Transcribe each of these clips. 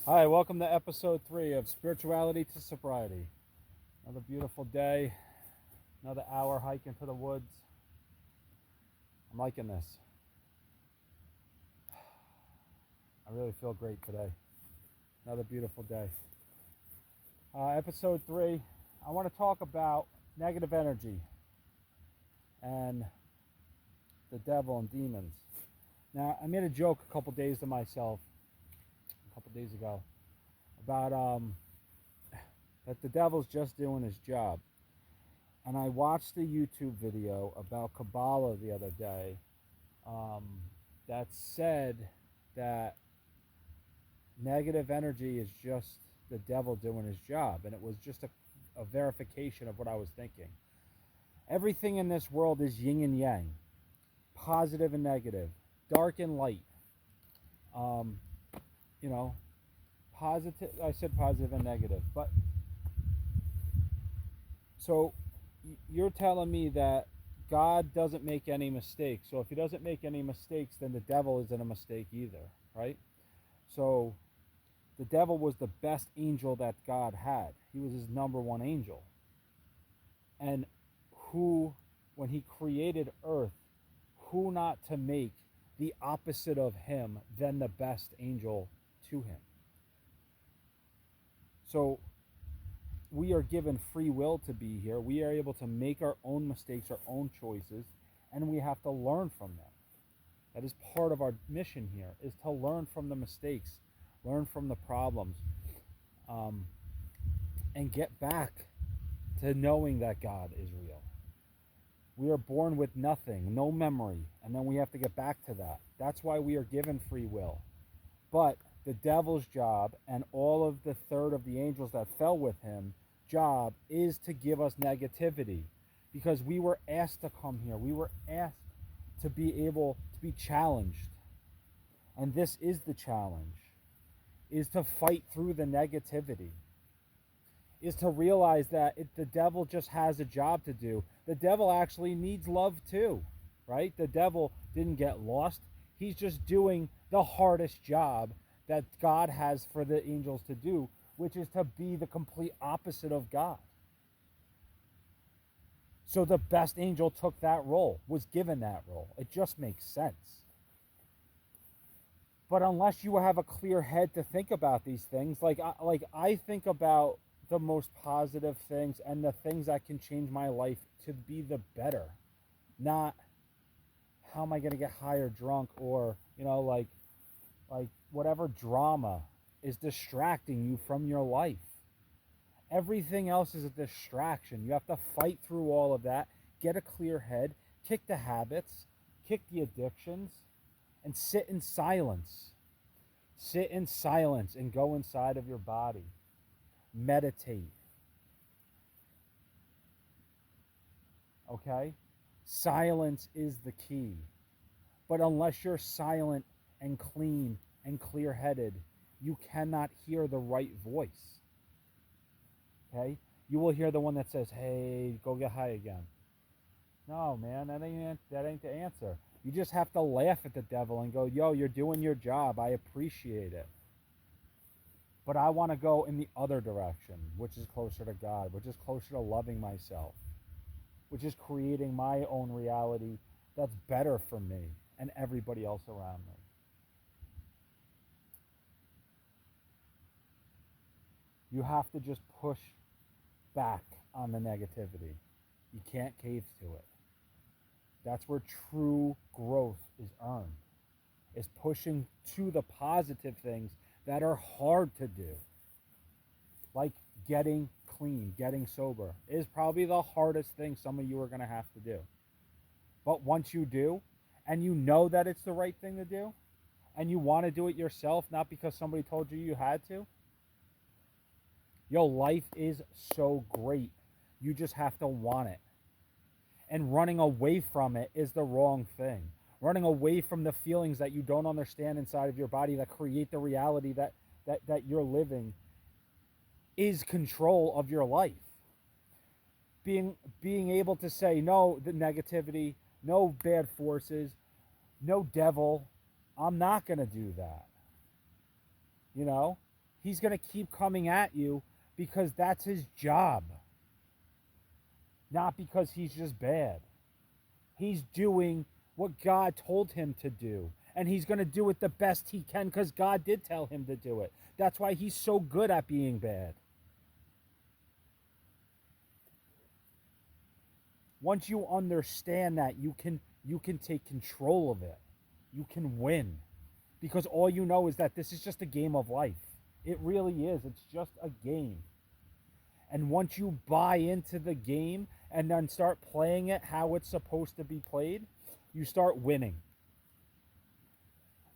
Hi, welcome to episode 3 of Spirituality to Sobriety. Another beautiful day, another hour hiking to the woods. I'm liking this. I really feel great today. Another beautiful day. Episode 3, I want to talk about negative energy and the devil and demons. Now, I made a joke a couple days to myself, a couple days ago, about that the devil's just doing his job. And I watched a YouTube video about Kabbalah the other day um, that said that negative energy is just the devil doing his job. And it was just a verification of what I was thinking. Everything in this world is yin and yang, positive and negative, dark and light. Um, you know, positive, I said positive and negative. But so you're telling me that God doesn't make any mistakes. So if he doesn't make any mistakes, then the devil isn't a mistake either, right? So the devil was the best angel that God had. He was his number one angel. And who, when he created earth, who not to make the opposite of him than the best angel to him? So we are given free will to be here. We are able to make our own mistakes, our own choices, and we have to learn from them. That is part of our mission here, is to learn from the mistakes, learn from the problems, um, and get back to knowing that God is real. We are born with nothing, no memory, and then we have to get back to that. That's why we are given free will. But the devil's job, and all of the third of the angels that fell with him, job is to give us negativity, because we were asked to come here. We were asked to be able to be challenged. And this is the challenge, is to fight through the negativity, is to realize that the devil just has a job to do. The devil actually needs love too, right? The devil didn't get lost. He's just doing the hardest job that God has for the angels to do, which is to be the complete opposite of God. So the best angel took that role, was given that role. It just makes sense. But unless you have a clear head to think about these things, like I think about the most positive things and the things that can change my life to be the better, not how am I going to get high or drunk, or like whatever drama is distracting you from your life. Everything else is a distraction. You have to fight through all of that, get a clear head, kick the habits, kick the addictions, and sit in silence. Sit in silence and go inside of your body. Meditate. Okay? Silence is the key. But unless you're silent and clean and clear headed, you cannot hear the right voice. Okay? You will hear the one that says, hey, go get high again. No, man, that ain't the answer. You just have to laugh at the devil and go, yo, you're doing your job. I appreciate it. But I want to go in the other direction, which is closer to God, which is closer to loving myself, which is creating my own reality that's better for me and everybody else around me. You have to just push back on the negativity. You can't cave to it. That's where true growth is earned, is pushing to the positive things that are hard to do. Like getting clean, getting sober is probably the hardest thing some of you are going to have to do. But once you do, and you know that it's the right thing to do, and you want to do it yourself, not because somebody told you you had to, your life is so great. You just have to want it. And running away from it is the wrong thing. Running away from the feelings that you don't understand inside of your body that create the reality that you're living is control of your life. Being able to say no, the negativity, no bad forces, no devil, I'm not going to do that. You know, He's going to keep coming at you because that's his job. Not because he's just bad. He's doing what God told him to do. And he's going to do it the best he can because God did tell him to do it. That's why he's so good at being bad. Once you understand that, you can take control of it. You can win. Because all you know is that this is just a game of life. It really is. It's just a game. And once you buy into the game and then start playing it how it's supposed to be played, you start winning.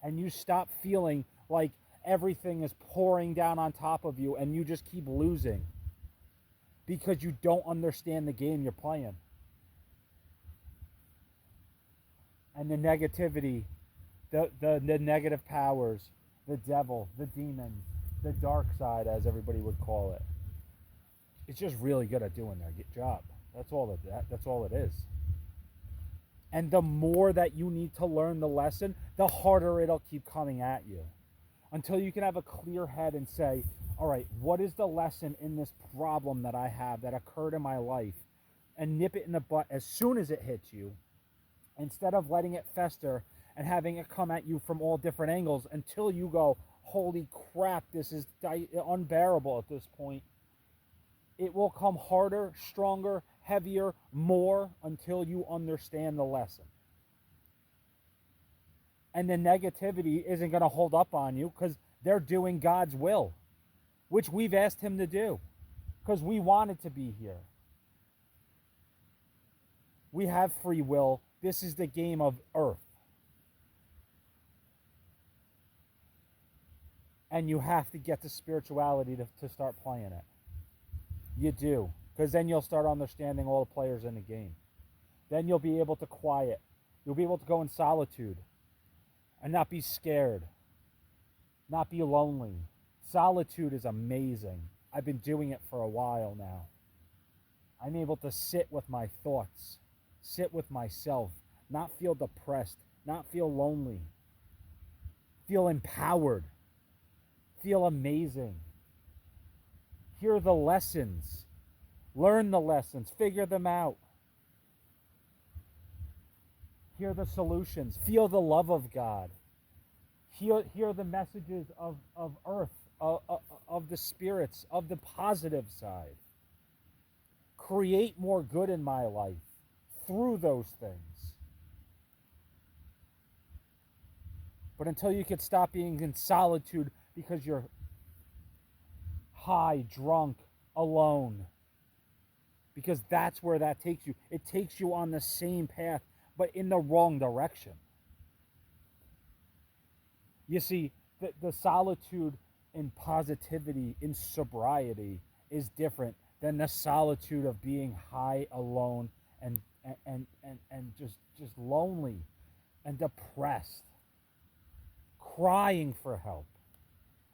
And you stop feeling like everything is pouring down on top of you and you just keep losing because you don't understand the game you're playing. And the negativity, the negative powers, the devil, the demons, the dark side, as everybody would call it. It's just really good at doing their job. That's all it is. And the more that you need to learn the lesson, the harder it'll keep coming at you. Until you can have a clear head and say, all right, what is the lesson in this problem that I have that occurred in my life? And nip it in the butt as soon as it hits you, instead of letting it fester and having it come at you from all different angles until you go, holy crap, this is unbearable at this point. It will come harder, stronger, heavier, more until you understand the lesson. And the negativity isn't going to hold up on you because they're doing God's will, which we've asked him to do because we wanted to be here. We have free will. This is the game of earth. And you have to get to spirituality to start playing it. You do. Because then you'll start understanding all the players in the game. Then you'll be able to quiet. You'll be able to go in solitude and not be scared. Not be lonely. Solitude is amazing. I've been doing it for a while now. I'm able to sit with my thoughts. Sit with myself. Not feel depressed. Not feel lonely. Feel empowered. Feel amazing. Hear the lessons. Learn the lessons. Figure them out. Hear the solutions. Feel the love of God. Hear the messages of earth, of the spirits, of the positive side. Create more good in my life through those things. But until you can stop being in solitude because you're high, drunk, alone, because that's where that takes you. It takes you on the same path, but in the wrong direction. You see, the solitude in positivity, in sobriety, is different than the solitude of being high, alone, and just lonely and depressed, crying for help.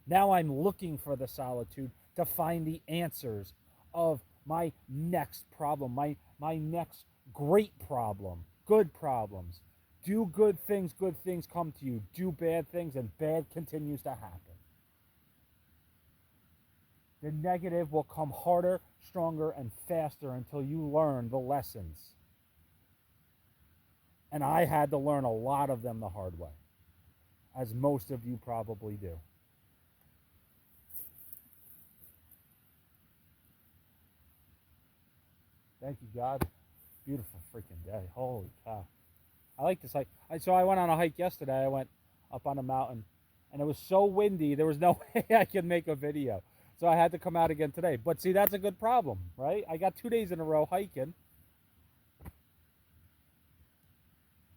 Now I'm looking for the solitude to find the answers of my next problem, my next great problem, good problems. Do good things come to you. Do bad things, and bad continues to happen. The negative will come harder, stronger, and faster until you learn the lessons. And I had to learn a lot of them the hard way, as most of you probably do. Thank you, God. Beautiful freaking day. Holy cow. I like this hike. So I went on a hike yesterday. I went up on a mountain, and it was so windy, there was no way I could make a video. So I had to come out again today. But see, that's a good problem, right? I got 2 days in a row hiking.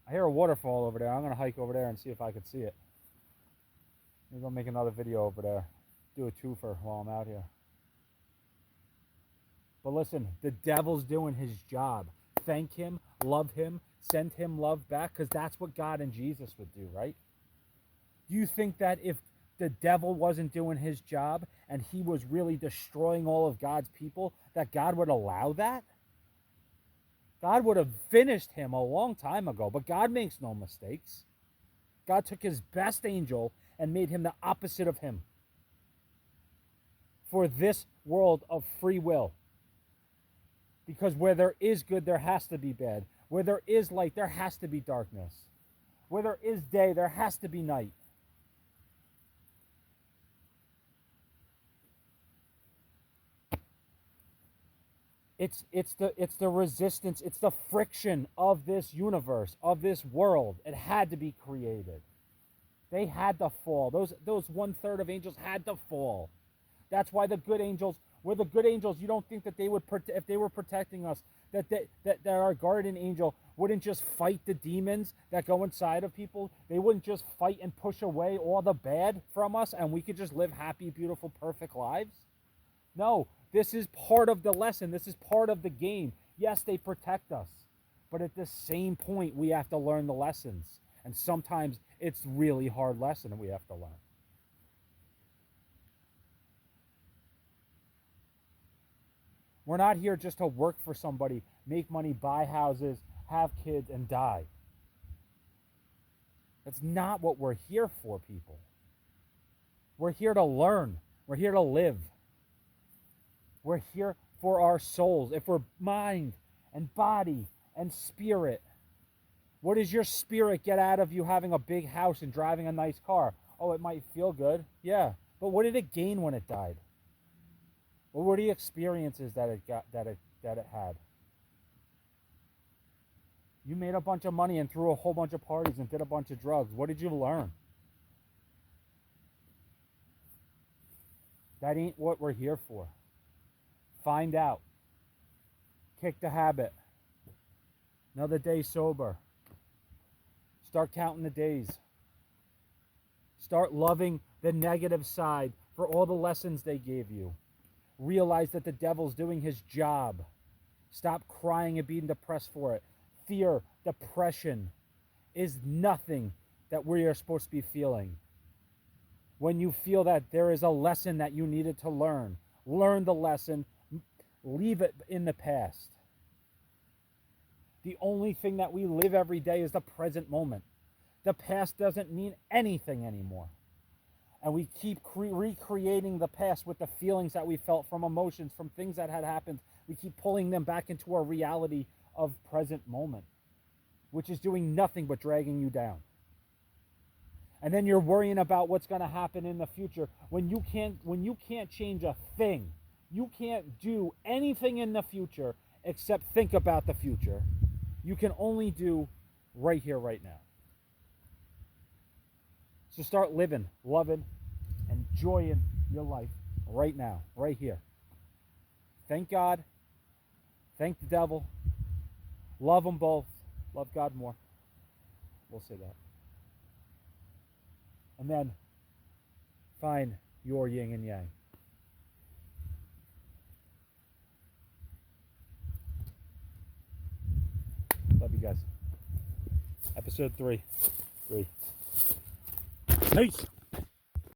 I hear a waterfall over there. I'm going to hike over there and see if I can see it. Maybe I'll make another video over there. Do a twofer while I'm out here. But listen, the devil's doing his job. Thank him, love him, send him love back, because that's what God and Jesus would do, right? Do you think that if the devil wasn't doing his job and he was really destroying all of God's people, that God would allow that? God would have finished him a long time ago, but God makes no mistakes. God took his best angel and made him the opposite of him. for this world of free will. Because where there is good, there has to be bad. Where there is light, there has to be darkness. Where there is day, there has to be night. It's the resistance, it's the friction of this universe, of this world. It had to be created. They had to fall. Those 1/3 of angels had to fall. That's why the good angels were the good angels. You don't think that they would, if they were protecting us, that our guardian angel wouldn't just fight the demons that go inside of people? They wouldn't just fight and push away all the bad from us and we could just live happy, beautiful, perfect lives? No, this is part of the lesson. This is part of the game. Yes, they protect us, but at the same point, we have to learn the lessons. And sometimes it's really hard lesson that we have to learn. We're not here just to work for somebody, make money, buy houses, have kids, and die. That's not what we're here for, people. We're here to learn. We're here to live. We're here for our souls. If we're mind and body and spirit, what does your spirit get out of you having a big house and driving a nice car? Oh, it might feel good. Yeah. But what did it gain when it died? What were the experiences that it had? You made a bunch of money and threw a whole bunch of parties and did a bunch of drugs. What did you learn? That ain't what we're here for. Find out. Kick the habit. Another day sober. Start counting the days. Start loving the negative side for all the lessons they gave you. Realize that the devil's doing his job. Stop crying and being depressed for it. Fear, depression is nothing that we are supposed to be feeling. When you feel that there is a lesson that you needed to learn, learn the lesson, leave it in the past. The only thing that we live every day is the present moment. The past doesn't mean anything anymore. And we keep recreating the past with the feelings that we felt from emotions, from things that had happened. We keep pulling them back into our reality of present moment, which is doing nothing but dragging you down. And then you're worrying about what's going to happen in the future when you can't change a thing. You can't do anything in the future except think about the future. You can only do right here, right now. So start living, loving, enjoying your life right now, right here. Thank God. Thank the devil. Love them both. Love God more. We'll say that. And then find your yin and yang. Love you guys. Episode 3. Peace.